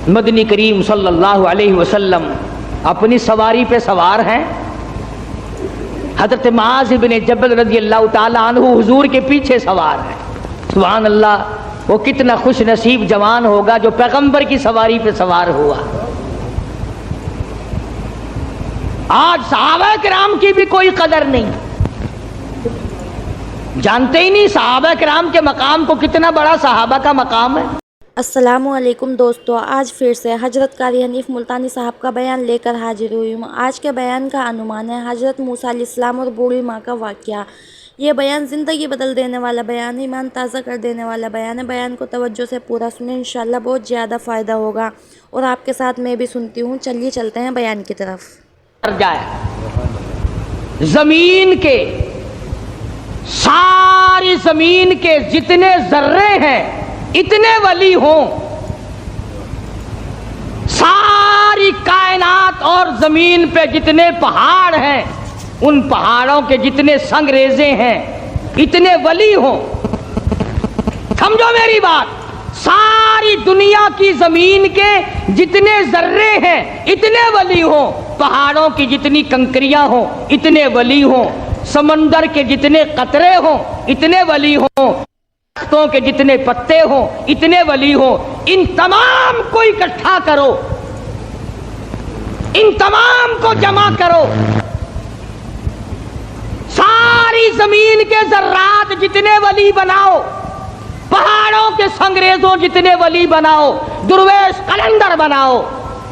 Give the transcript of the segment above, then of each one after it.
مدنی کریم صلی اللہ علیہ وسلم اپنی سواری پہ سوار ہیں، حضرت معاذ بن جبل رضی اللہ تعالی عنہ حضور کے پیچھے سوار ہیں۔ سبحان اللہ، وہ کتنا خوش نصیب جوان ہوگا جو پیغمبر کی سواری پہ سوار ہوا۔ آج صحابہ کرام کی بھی کوئی قدر نہیں، جانتے ہی نہیں صحابہ کرام کے مقام کو، کتنا بڑا صحابہ کا مقام ہے۔ السلام علیکم دوستو، آج پھر سے حضرت قاری حنیف ملتانی صاحب کا بیان لے کر حاضر ہوئی ہوں۔ آج کے بیان کا عنوان ہے حضرت موسیٰ علیہ السلام اور بوڑھی ماں کا واقعہ۔ یہ بیان زندگی بدل دینے والا بیان ہے، ایمان تازہ کر دینے والا بیان ہے۔ بیان کو توجہ سے پورا سنیں، انشاءاللہ بہت زیادہ فائدہ ہوگا، اور آپ کے ساتھ میں بھی سنتی ہوں۔ چلیے چلتے ہیں بیان کی طرف۔ زمین کے، ساری زمین کے جتنے ذرے ہیں اتنے ولی ہوں، ساری کائنات اور زمین پہ جتنے پہاڑ ہیں ان پہاڑوں کے جتنے سنگریزے ہیں اتنے ولی ہوں۔ سمجھو میری بات، ساری دنیا کی زمین کے جتنے ذرے ہیں اتنے ولی ہوں، پہاڑوں کی جتنی کنکریاں ہوں اتنے ولی ہوں، سمندر کے جتنے قطرے ہوں اتنے ولی ہوں، درختوں کے جتنے پتے ہوں اتنے ولی ہوں۔ ان تمام کو اکٹھا کرو، ان تمام کو جمع کرو، ساری زمین کے ذرات جتنے ولی بناؤ، پہاڑوں کے سنگریزوں جتنے ولی بناؤ، درویش قلندر بناؤ،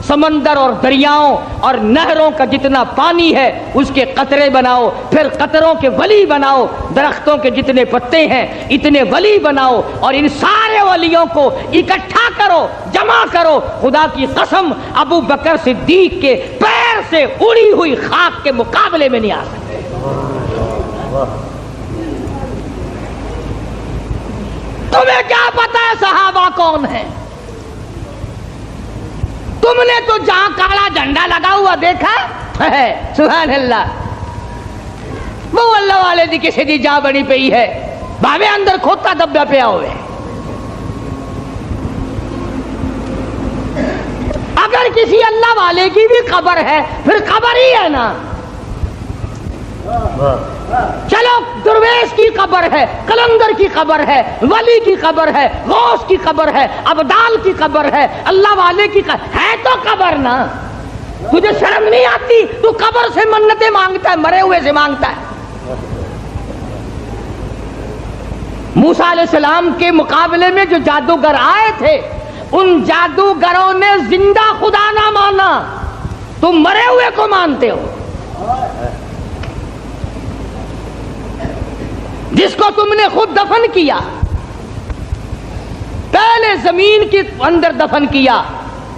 سمندر اور دریاؤں اور نہروں کا جتنا پانی ہے اس کے قطرے بناؤ، پھر قطروں کے ولی بناؤ، درختوں کے جتنے پتے ہیں اتنے ولی بناؤ، اور ان سارے ولیوں کو اکٹھا کرو، جمع کرو۔ خدا کی قسم ابو بکر صدیق کے پیر سے اڑی ہوئی خاک کے مقابلے میں نہیں آ سکتے۔ تمہیں کیا پتا ہے صحابہ کون ہیں؟ تم نے تو جہاں کالا جھنڈا لگا ہوا دیکھا ہے، سبحان اللہ، وہ اللہ والے دی کسی دی جا بڑی پئی ہے، بھاوے اندر کھوتا دبا پیا ہوئے۔ اگر کسی اللہ والے کی بھی قبر ہے پھر قبر ہی ہے نا۔ چلو درویش کی قبر ہے، قلندر کی قبر ہے، ولی کی قبر ہے، غوث کی قبر ہے، ابدال کی قبر ہے، اللہ والے کی قبر ہے، تو قبر نا۔ تجھے شرم نہیں آتی؟ تو قبر سے منتیں مانگتا ہے، مرے ہوئے سے مانگتا ہے۔ موسیٰ علیہ السلام کے مقابلے میں جو جادوگر آئے تھے ان جادوگروں نے زندہ خدا نہ مانا، تم مرے ہوئے کو مانتے ہو، جس کو تم نے خود دفن کیا، پہلے زمین کے اندر دفن کیا،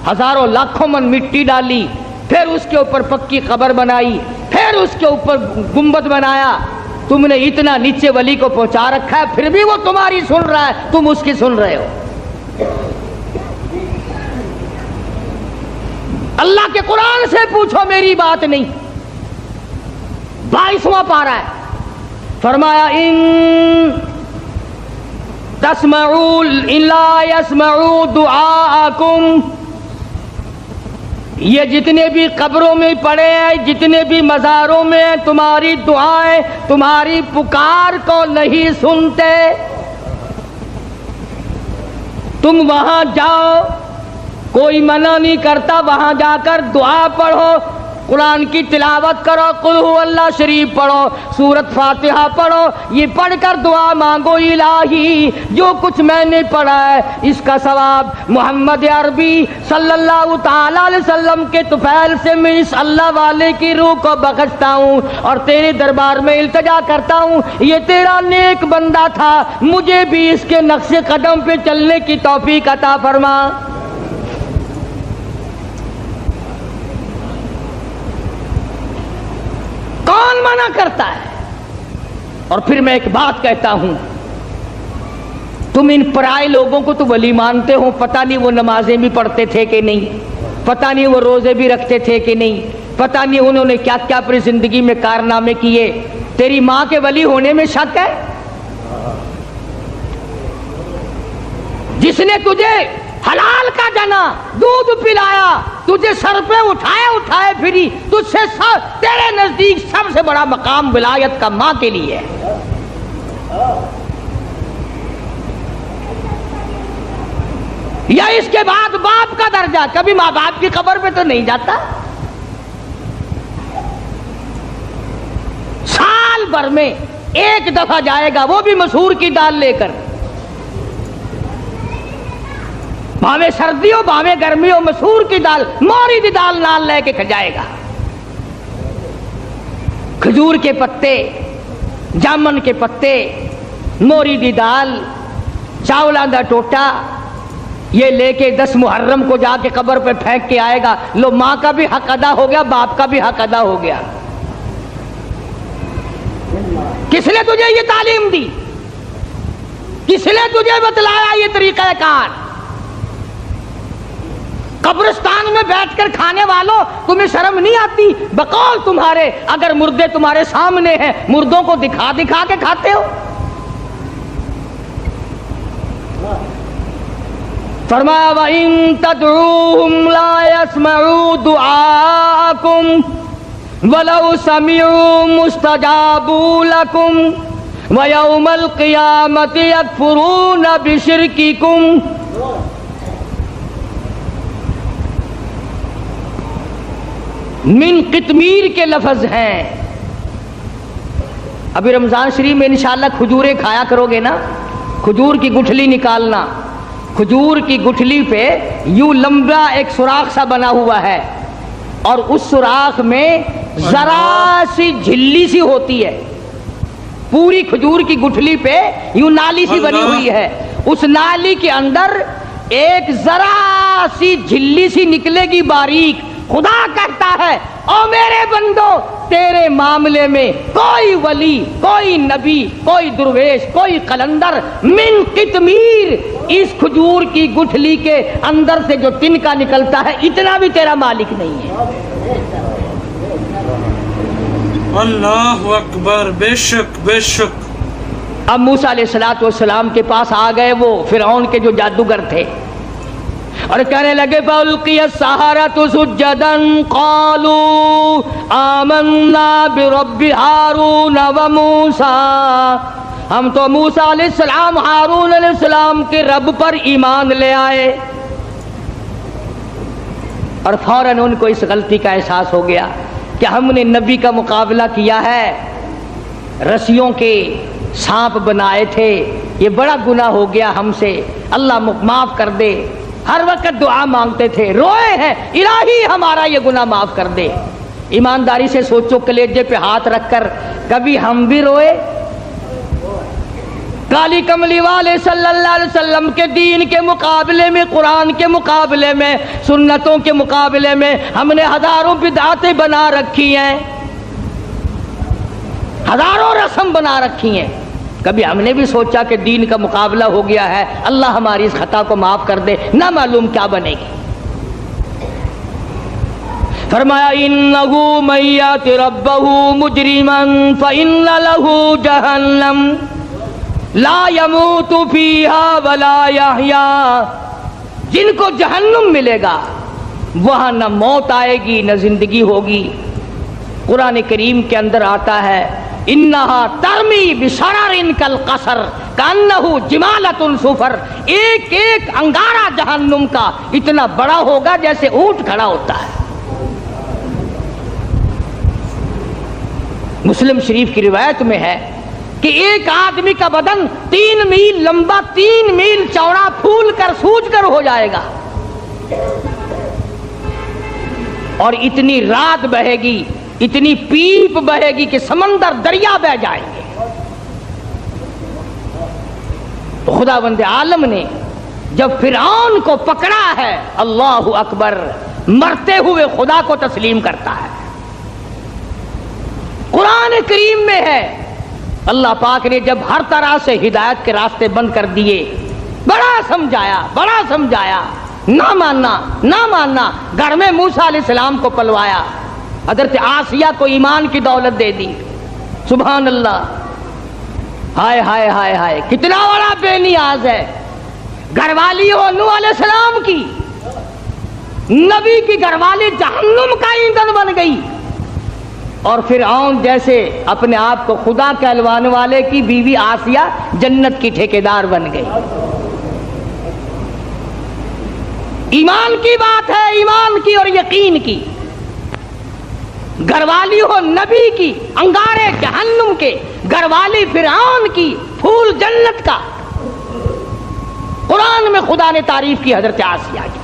ہزاروں لاکھوں من مٹی ڈالی، پھر اس کے اوپر پکی قبر بنائی، پھر اس کے اوپر گنبد بنایا، تم نے اتنا نیچے ولی کو پہنچا رکھا ہے، پھر بھی وہ تمہاری سن رہا ہے، تم اس کی سن رہے ہو۔ اللہ کے قرآن سے پوچھو، میری بات نہیں۔ 22واں پارہ ہے، فرمایا ان تسمعوا ان لا يسمعوا دعاءکم، یہ جتنے بھی قبروں میں پڑے ہیں، جتنے بھی مزاروں میں ہیں، تمہاری دعائیں، تمہاری پکار کو نہیں سنتے۔ تم وہاں جاؤ، کوئی منع نہیں کرتا، وہاں جا کر دعا پڑھو، قرآن کی تلاوت کرو، قل هو اللہ شریف پڑھو، سورۃ فاتحہ پڑھو، یہ پڑھ کر دعا مانگو، الہی جو کچھ میں نے پڑھا ہے اس کا ثواب محمد عربی صلی اللہ تعالی علیہ وسلم کے طفیل سے میں اس اللہ والے کی روح کو بخشتا ہوں، اور تیرے دربار میں التجا کرتا ہوں، یہ تیرا نیک بندہ تھا، مجھے بھی اس کے نقش قدم پہ چلنے کی توفیق عطا فرما۔ کون منع کرتا ہے؟ اور پھر میں ایک بات کہتا ہوں، تم ان پرائے لوگوں کو تو ولی مانتے ہو، پتہ نہیں وہ نمازیں بھی پڑھتے تھے کہ نہیں، پتہ نہیں وہ روزے بھی رکھتے تھے کہ نہیں، پتہ نہیں انہوں نے کیا کیا اپنی زندگی میں کارنامے کیے، تیری ماں کے ولی ہونے میں شک ہے؟ جس نے تجھے حلال کا جنا، دودھ دودھ پلایا، تجھے سر پہ اٹھائے پھری، تجھ سے تیرے نزدیک سب سے بڑا مقام ولایت کا ماں کے لیے ہے۔ یا اس کے بعد باپ کا درجہ، کبھی ماں باپ کی قبر پہ تو نہیں جاتا، سال بھر میں ایک دفعہ جائے گا، وہ بھی مسحور کی دال لے کر، بھاوے سردی ہو بھاوے گرمی ہو، مسحور کی دال، موری دی دال نال لے کے جائے گا۔ کھجور کے پتے، جامن کے پتے، موری دی دال، چاولاں دا ٹوٹا، یہ لے کے 10 محرم کو جا کے قبر پہ پھینک کے آئے گا۔ لو، ماں کا بھی حق ادا ہو گیا، باپ کا بھی حق ادا ہو گیا۔ کس نے تجھے یہ تعلیم دی؟ کس نے تجھے بتلایا یہ طریقہ کار؟ قبرستان میں بیٹھ کر کھانے والوں، تمہیں شرم نہیں آتی؟ بقول تمہارے، اگر مردے تمہارے سامنے ہیں، مردوں کو دکھا دکھا کے کھاتے ہو۔ فرمایا وَإِن تَدْعُوهُمْ لَا يَسْمَعُوا دُعَاءَكُمْ وَلَوْ سَمِعُوا مُسْتَجَابُوا لَكُمْ وَيَوْمَ الْقِيَامَةِ يَكْفُرُونَ بِشِرْكِكُمْ۔ من قطمیر کے لفظ ہیں۔ ابھی رمضان شریف میں انشاءاللہ کھجوریں کھایا کرو گے نا، کھجور کی گٹھلی نکالنا، کھجور کی گٹھلی پہ یوں لمبا ایک سوراخ سا بنا ہوا ہے، اور اس سوراخ میں ذرا سی جھلی سی ہوتی ہے، پوری کھجور کی گٹھلی پہ یوں نالی سی بنی ہوئی ہے، اس نالی کے اندر ایک ذرا سی جھلی سی نکلے گی باریک۔ خدا کہتا ہے او میرے بندو، تیرے معاملے میں کوئی ولی، کوئی نبی، کوئی درویش، کوئی قلندر من قطمیر، اس کھجور کی گٹھلی کے اندر سے جو تنکا نکلتا ہے، اتنا بھی تیرا مالک نہیں ہے۔ اللہ اکبر، بے شک بے شک۔ اب موسیٰ علیہ السلام کے پاس آ گئے وہ فرعون کے جو جادوگر تھے، اور کہنے لگے فَأُلْقِيَ السَّحَرَةُ سُجَّدًا قَالُوا آمَنَّا بِرَبِّ ہارون وَمُوسَىٰ، ہم تو موسیٰ علیہ السلام، ہارون علیہ السلام کے رب پر ایمان لے آئے۔ اور فوراً ان کو اس غلطی کا احساس ہو گیا کہ ہم نے نبی کا مقابلہ کیا ہے، رسیوں کے سانپ بنائے تھے، یہ بڑا گناہ ہو گیا ہم سے، اللہ معاف کر دے۔ ہر وقت دعا مانگتے تھے، روئے ہیں الہی ہمارا یہ گناہ معاف کر دے۔ ایمانداری سے سوچو، کلیجے پہ ہاتھ رکھ کر کبھی ہم بھی روئے؟ کالی کملی والے صلی اللہ علیہ وسلم کے دین کے مقابلے میں، قرآن کے مقابلے میں، سنتوں کے مقابلے میں ہم نے ہزاروں بدعتیں بنا رکھی ہیں، ہزاروں رسم بنا رکھی ہیں۔ کبھی ہم نے بھی سوچا کہ دین کا مقابلہ ہو گیا ہے، اللہ ہماری اس خطا کو معاف کر دے، نہ معلوم کیا بنے گی۔ فرمایا انہ من یات ربہ مجرما فإن لہ جہنم لا یموت فیہا ولا یحیا، جن کو جہنم ملے گا وہاں نہ موت آئے گی نہ زندگی ہوگی۔ قرآن کریم کے اندر آتا ہے انہا ترمی بشرر کالقصر کانہ جمالۃ صفر، ایک ایک انگارہ جہنم کا اتنا بڑا ہوگا جیسے اونٹ کھڑا ہوتا ہے۔ مسلم شریف کی روایت میں ہے کہ ایک آدمی کا بدن 3 میل لمبا 3 میل چوڑا پھول کر سوج کر ہو جائے گا، اور اتنی رات بہے گی، اتنی پیپ بہے گی کہ سمندر دریا بہ جائیں گے۔ تو خداوند عالم نے جب فرعون کو پکڑا ہے، اللہ اکبر، مرتے ہوئے خدا کو تسلیم کرتا ہے۔ قرآن کریم میں ہے، اللہ پاک نے جب ہر طرح سے ہدایت کے راستے بند کر دیے، بڑا سمجھایا، نہ ماننا، گھر میں موسیٰ علیہ السلام کو پلوایا، حضرت آسیہ کو ایمان کی دولت دے دی، سبحان اللہ، ہائے ہائے ہائے ہائے، کتنا بڑا بے نیاز ہے۔ گھر والی ہو نوح علیہ السلام کی، نبی کی گھر والی جہنم کا ایندھن بن گئی، اور فرعون جیسے اپنے آپ کو خدا کہلوانے والے کی بیوی آسیہ جنت کی ٹھیکیدار بن گئی۔ ایمان کی بات ہے، ایمان کی اور یقین کی۔ گھر والی ہو نبی کی، انگارے جہنم کے، گھر والی فرعون کی، پھول جنت کا۔ قرآن میں خدا نے تعریف کی حضرت آسیہ کی،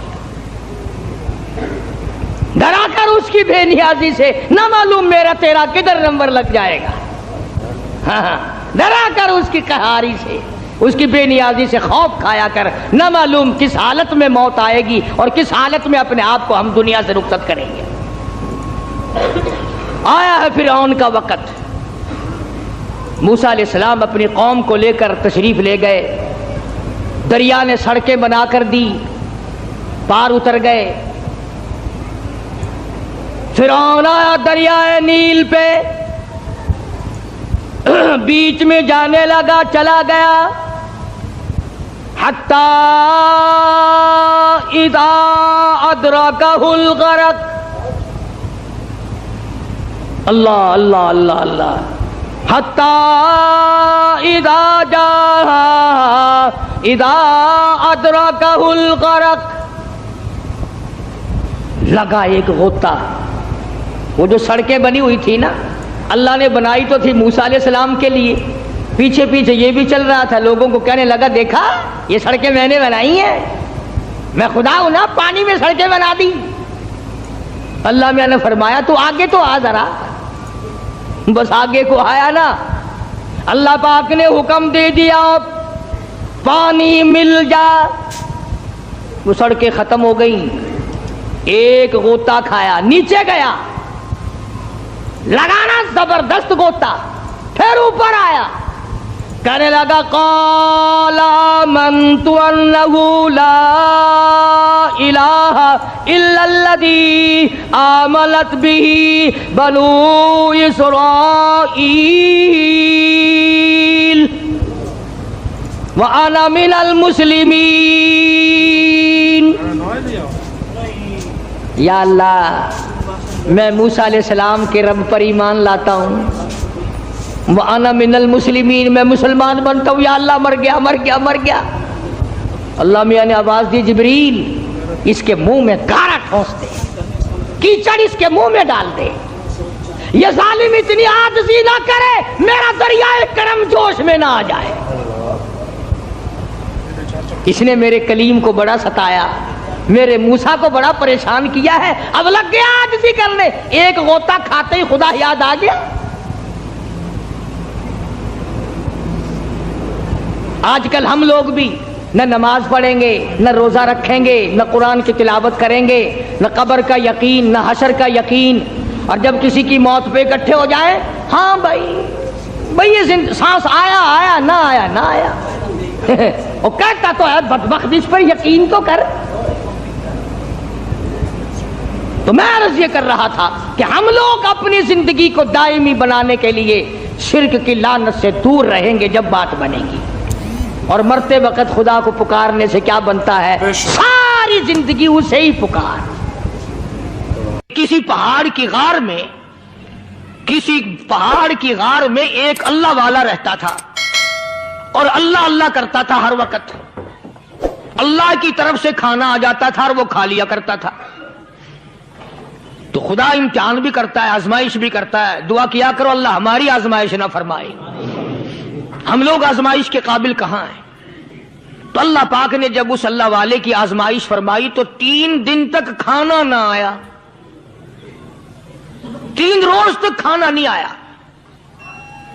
ڈرا کر اس کی بے نیازی سے، نہ معلوم میرا تیرا کدھر نمبر لگ جائے گا۔ ہاں، ڈرا کر اس کی قہاری سے، اس کی بے نیازی سے خوف کھایا کر، نہ معلوم کس حالت میں موت آئے گی اور کس حالت میں اپنے آپ کو ہم دنیا سے رخصت کریں گے۔ آیا ہے فرعون کا وقت۔ موسیٰ علیہ السلام اپنی قوم کو لے کر تشریف لے گئے، دریا نے سڑکیں بنا کر دی، پار اتر گئے۔ فرعون آیا دریائے نیل پہ، بیچ میں جانے لگا، چلا گیا، حتی اذا ادرکہ الغرق۔ اللہ اللہ اللہ اللہ، حتی اذا جاء اذا ادرکہ الغرق، لگا ایک غوطہ۔ وہ جو سڑکیں بنی ہوئی تھی نا، اللہ نے بنائی تو تھی موسیٰ علیہ السلام کے لیے، پیچھے پیچھے یہ بھی چل رہا تھا، لوگوں کو کہنے لگا دیکھا یہ سڑکیں میں نے بنائی ہیں، میں خدا ہوں نا، پانی میں سڑکیں بنا دی۔ اللہ میاں نے فرمایا تو آگے تو آ ذرا، بس آگے کو آیا نا، اللہ پاک نے حکم دے دیا پانی مل جا، وہ سڑکیں ختم ہو گئیں۔ ایک غوطہ کھایا، نیچے گیا، لگانا زبردست غوطہ، پھر اوپر آیا، کہنے لگا قال آمنت انہ لا الہ الا الذی آمنت بہ بنو اسرائیل وانا من المسلمین۔ یا اللہ، میں موسیٰ علیہ السلام کے رب پر ایمان لاتا ہوں، وَأَنَا مِنَ الْمُسْلِمِينَ، میں مسلمان بنتا ہوں۔ یا اللہ، مر گیا مر گیا مر گیا۔ اللہ میاں نے آواز دی جبریل اس کے منہ میں گارا ٹھونس دے، کیچڑ اس کے منہ میں ڈال دے، یہ ظالم اتنی عاجزی نہ کرے میرا دریائے کرم جوش میں نہ آ جائے۔ اس نے میرے کلیم کو بڑا ستایا، میرے موسیٰ کو بڑا پریشان کیا ہے، اب لگ گیا عاجزی کرنے۔ ایک غوطہ کھاتے ہی خدا یاد آ گیا۔ آج کل ہم لوگ بھی نہ نماز پڑھیں گے، نہ روزہ رکھیں گے، نہ قرآن کی تلاوت کریں گے، نہ قبر کا یقین، نہ حشر کا یقین، اور جب کسی کی موت پہ اکٹھے ہو جائیں، ہاں بھائی یہ سانس آیا آیا نہ آیا نہ آیا، وہ کہتا تو ہے بدبخت اس پر یقین تو کر۔ تو میں عرض یہ کر رہا تھا کہ ہم لوگ اپنی زندگی کو دائمی بنانے کے لیے شرک کی لعنت سے دور رہیں گے جب بات بنے گی، اور مرتے وقت خدا کو پکارنے سے کیا بنتا ہے؟ ساری زندگی اسے ہی پکار۔ کسی پہاڑ کی غار میں ایک اللہ والا رہتا تھا، اور اللہ اللہ کرتا تھا ہر وقت، اللہ کی طرف سے کھانا آ جاتا تھا اور وہ کھا لیا کرتا تھا۔ تو خدا امتحان بھی کرتا ہے، آزمائش بھی کرتا ہے، دعا کیا کرو اللہ ہماری آزمائش نہ فرمائے۔ ہم لوگ آزمائش کے قابل کہاں ہیں؟ تو اللہ پاک نے جب اس اللہ والے کی آزمائش فرمائی تو 3 دن تک کھانا نہ آیا، 3 روز تک کھانا نہیں آیا۔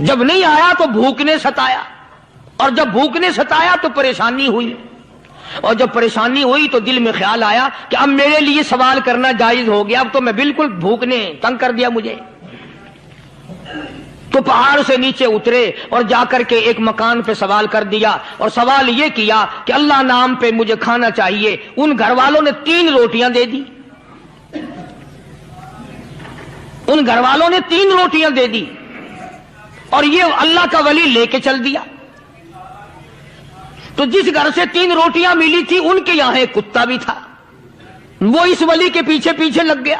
جب نہیں آیا تو بھوک نے ستایا، اور جب بھوک نے ستایا تو پریشانی ہوئی، اور جب پریشانی ہوئی تو دل میں خیال آیا کہ اب میرے لیے سوال کرنا جائز ہو گیا، اب تو میں بالکل بھوک نے تنگ کر دیا مجھے۔ تو پہاڑ سے نیچے اترے اور جا کر کے ایک مکان پہ سوال کر دیا، اور سوال یہ کیا کہ اللہ نام پہ مجھے کھانا چاہیے۔ ان گھر والوں نے 3 روٹیاں دے دی، ان گھر والوں نے 3 روٹیاں دے دی، اور یہ اللہ کا ولی لے کے چل دیا۔ تو جس گھر سے 3 روٹیاں ملی تھی ان کے یہاں ایک کتا بھی تھا، وہ اس ولی کے پیچھے پیچھے لگ گیا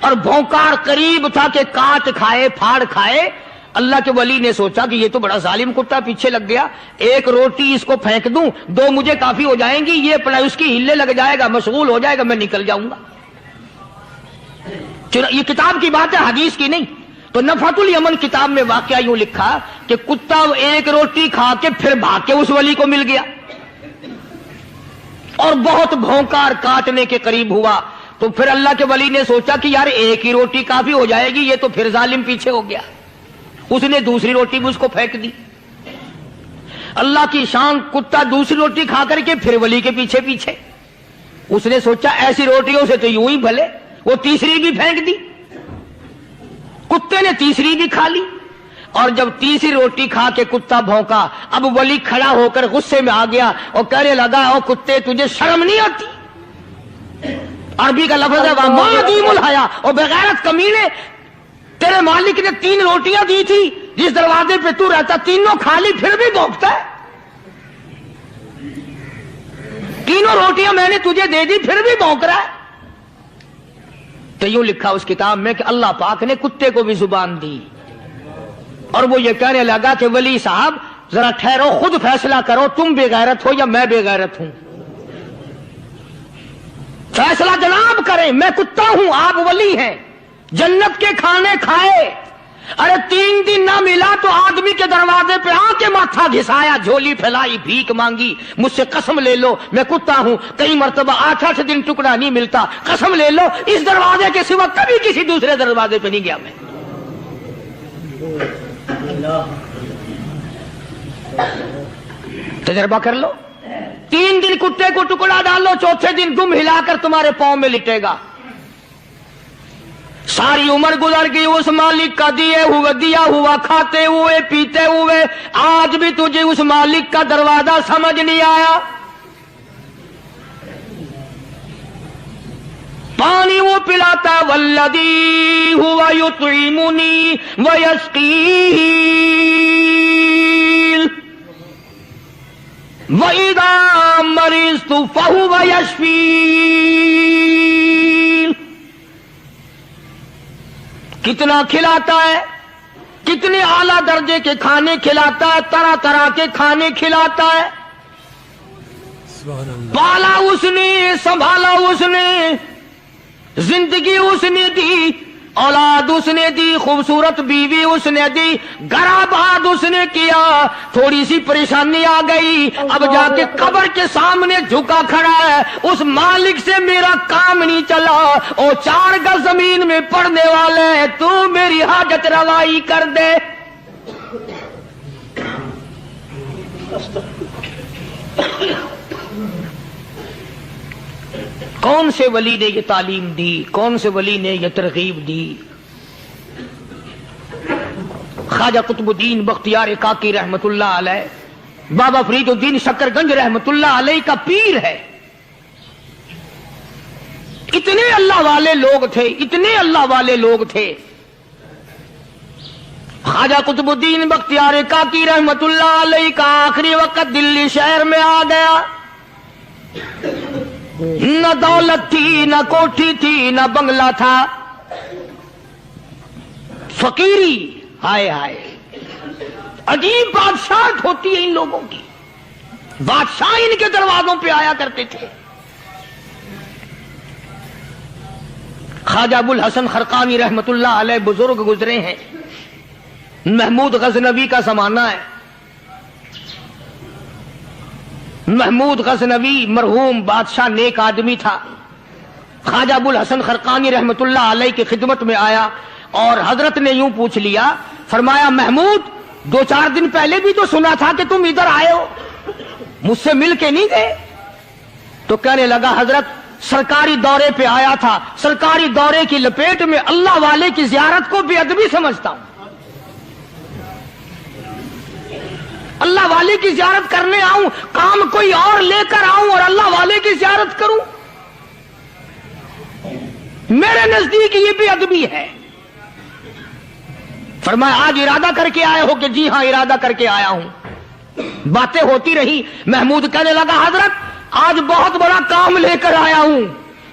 اور بھونکار قریب تھا کہ کاٹ کھائے پھاڑ کھائے. اللہ کے ولی نے سوچا کہ یہ تو بڑا ظالم کتا پیچھے لگ گیا, ایک روٹی اس کو پھینک دوں, 2 مجھے کافی ہو جائیں گی, یہ اپنا اس کی ہلے لگ جائے گا, مشغول ہو جائے گا, میں نکل جاؤں گا. یہ کتاب کی بات ہے, حدیث کی نہیں. تو نفحۃ الیمن کتاب میں واقعہ یوں لکھا کہ کتا ایک روٹی کھا کے پھر بھاگ کے اس ولی کو مل گیا اور بہت بھونکار کاٹنے کے قریب ہوا. تو پھر اللہ کے ولی نے سوچا کہ یار ایک ہی روٹی کافی ہو جائے گی, یہ تو پھر ظالم پیچھے ہو گیا. اس نے دوسری روٹی بھی اس کو پھینک دی. اللہ کی شان, کتا دوسری روٹی کھا کر کے پھر ولی کے پیچھے پیچھے. اس نے سوچا ایسی روٹیوں سے تو یوں ہی بھلے, وہ تیسری بھی پھینک دی. کتے نے تیسری بھی کھا لی اور جب تیسری روٹی کھا کے کتا بھونکا, اب ولی کھڑا ہو کر غصے میں آ گیا اور کہنے لگا, او کتے تجھے شرم نہیں آتی؟ عربی کا لفظ ہے ما عدیم الحیا, اور بغیرت کمینے, تیرے مالک نے 3 روٹیاں دی تھی, جس دروازے پہ تو رہتا تینوں کھا لی, پھر بھی بھونکتا ہے. 3 روٹیاں میں نے تجھے دے دی, پھر بھی بھونک رہا ہے. تو یوں لکھا اس کتاب میں کہ اللہ پاک نے کتے کو بھی زبان دی اور وہ یہ کہنے لگا کہ ولی صاحب ذرا ٹھہرو, خود فیصلہ کرو, تم بے غیرت ہو یا میں بے غیرت ہوں. فیصلہ جناب کریں, میں کتا ہوں, آپ ولی ہیں. جنت کے کھانے کھائے, ارے 3 دن نہ ملا تو آدمی کے دروازے پہ آ کے ماتھا گھسایا, جھولی پھیلائی, بھیک مانگی, مجھ سے قسم لے لو میں کتا ہوں. کئی مرتبہ 8 دن ٹکڑا نہیں ملتا, قسم لے لو اس دروازے کے سوا کبھی کسی دوسرے دروازے پہ نہیں گیا میں. تجربہ کر لو, 3 دن کتے کو ٹکڑا ڈالو, چوتھے دن دم ہلا کر تمہارے پاؤں میں لٹے گا. ساری عمر گزر گئی اس مالک کا دیا ہوا کھاتے ہوئے پیتے ہوئے, آج بھی تجھے اس مالک کا دروازہ سمجھ نہیں آیا. پانی وہ پلاتا, والذی ہوا یطعمنی ویسقین وَإِذَا مَرِضْتُ فَهُوَ يَشْفِينِ. کتنا کھلاتا ہے, کتنے اعلیٰ درجے کے کھانے کھلاتا ہے, طرح طرح کے کھانے کھلاتا ہے. پالا اس نے, سنبھالا اس نے, زندگی اس نے دی, اولاد اس نے دی, خوبصورت بیوی اس نے دی, گھر آباد اس نے کیا. تھوڑی سی پریشانی آ گئی, اب جا کے قبر کے سامنے جھکا کھڑا ہے, اس مالک سے میرا کام نہیں چلا, اور 4 گز زمین میں پڑنے والے, تو میری حاجت روائی کر دے. کون سے ولی نے یہ تعلیم دی, کون سے ولی نے یہ ترغیب دی؟ خواجہ قطب الدین بختیار کاکی رحمت اللہ علیہ, بابا فرید الدین شکر گنج رحمت اللہ علیہ کا پیر ہے. اتنے اللہ والے لوگ تھے, اتنے اللہ والے لوگ تھے. خواجہ قطب الدین بختیار کاکی رحمت اللہ علیہ کا آخری وقت دلی شہر میں آ گیا. نہ دولت تھی, نہ کوٹھی تھی, نہ بنگلہ تھا, فقیری. ہائے ہائے, عجیب بادشاہت ہوتی ہے ان لوگوں کی. بادشاہ ان کے دروازوں پہ آیا کرتے تھے. خواجہ ابو الحسن خرقانی رحمت اللہ علیہ بزرگ گزرے ہیں. محمود غزنوی کا زمانہ ہے. محمود غزنوی مرحوم بادشاہ نیک آدمی تھا. خواجہ ابو الحسن خرقانی رحمت اللہ علیہ کی خدمت میں آیا اور حضرت نے یوں پوچھ لیا, فرمایا محمود 2-4 دن پہلے بھی تو سنا تھا کہ تم ادھر آئے ہو, مجھ سے مل کے نہیں گئے؟ تو کہنے لگا حضرت سرکاری دورے پہ آیا تھا, سرکاری دورے کی لپیٹ میں اللہ والے کی زیارت کو بے ادبی سمجھتا ہوں. اللہ والے کی زیارت کرنے آؤں, کام کوئی اور لے کر آؤں اور اللہ والے کی زیارت کروں؟ میرے نزدیک یہ بے ادبی ہے. فرمایا آج ارادہ کر کے آئے ہو؟ کہ جی ہاں ارادہ کر کے آیا ہوں. باتیں ہوتی رہی. محمود کہنے لگا حضرت آج بہت بڑا کام لے کر آیا ہوں,